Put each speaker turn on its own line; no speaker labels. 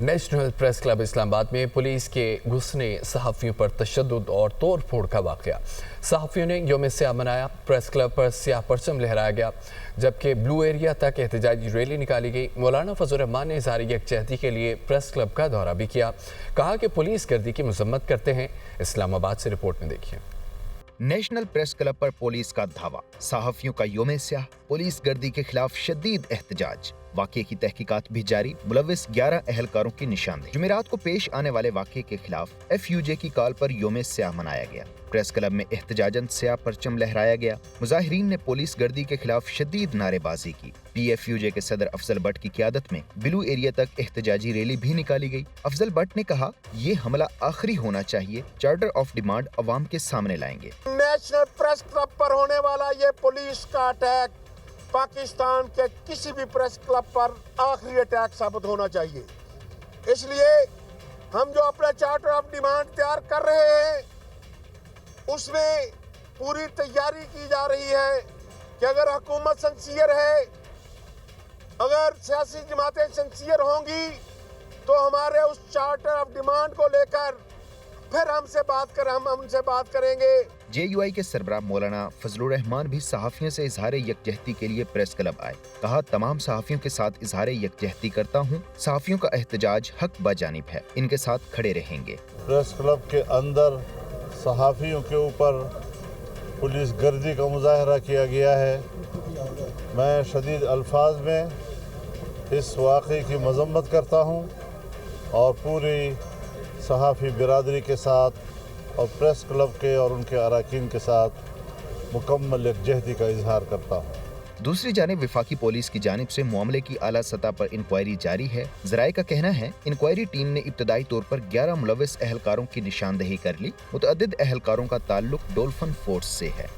National press club Islamabad में police के घुसने सहाफ़ियों पर तशद्दुद और तोड़ फोड़ का वाक़या। सहाफ़ियों ने यौम स्याह मनाया। प्रेस क्लब पर स्याह परचम लहराया गया, जबकि ब्लू एरिया तक एहतजाजी रैली निकाली गई। मौलाना फजल रहमान ने इज़हार यकजहती के लिए प्रेस क्लब का दौरा भी किया। कहा कि पुलिस गर्दी की मजम्मत करते हैं। इस्लामाबाद से रिपोर्ट में देखिए।
नेशनल प्रेस क्लब पर पुलिस का धावा, सहाफियों का यौम स्याह, पुलिस गर्दी के खिलाफ शदीद एहतजाज। वाक़े की तहकीकात भी जारी, मुलविस 11 अहलकारों की निशानदेही। जुमेरात को पेश आने वाले वाक़े के खिलाफ FUJ की कॉल पर यौम स्याह मनाया गया। प्रेस क्लब में एहतजाजन स्याह परचम लहराया गया। मुजाहिरीन ने पुलिस गर्दी के खिलाफ शदीद नारेबाजी की। PFUJ के सदर अफजल भट्ट की क़यादत में ब्लू एरिया तक एहतजाजी रैली भी निकाली गई। अफजल भट्ट ने कहा, ये हमला आखिरी होना चाहिए, चार्टर ऑफ डिमांड अवाम के सामने लाएंगे।
नेशनल प्रेस क्लब पर होने वाला ये पुलिस का अटैक पाकिस्तान के किसी भी प्रेस क्लब पर आखिरी अटैक साबित होना चाहिए। इसलिए हम जो अपना चार्टर ऑफ डिमांड तैयार कर रहे हैं, उसमें पूरी तैयारी की जा रही है कि अगर हुकूमत सिंसियर है, अगर सियासी जमातें सिंसियर होंगी, तो हमारे उस चार्टर ऑफ डिमांड को लेकर फिर हम उनसे बात करेंगे।
JUI के सरबराह मौलाना फजल रहमान भी सहाफ़ियों से इजहार यकजहती के लिए प्रेस क्लब आए। कहा, तमाम सहाफ़ियों के साथ इजहार यकजहती करता हूँ। सहाफ़ियों का एहतजाज हक बजानिब है, इनके साथ खड़े रहेंगे।
प्रेस क्लब के अंदर सहाफ़ियों के ऊपर पुलिस गर्दी का मुजाहरा किया गया है। मैं शदीद अल्फाज में इस वाक़े की मजम्मत करता हूँ और पूरी सहाफ़ी बिरादरी के साथ और प्रेस क्लब के और उनके अरकान के साथ मुकम्मल यकजहती का इजहार करता हूँ।
दूसरी जानिब वफाकी पुलिस की जानिब से मामले की आला सतह पर इंक्वायरी जारी है। ज़राए का कहना है, इंक्वायरी टीम ने इब्तदाई तौर पर 11 मुलविस अहलकारों की निशानदेही कर ली। मुतअद्दिद अहलकारों का ताल्लुक डॉल्फिन फोर्स से है।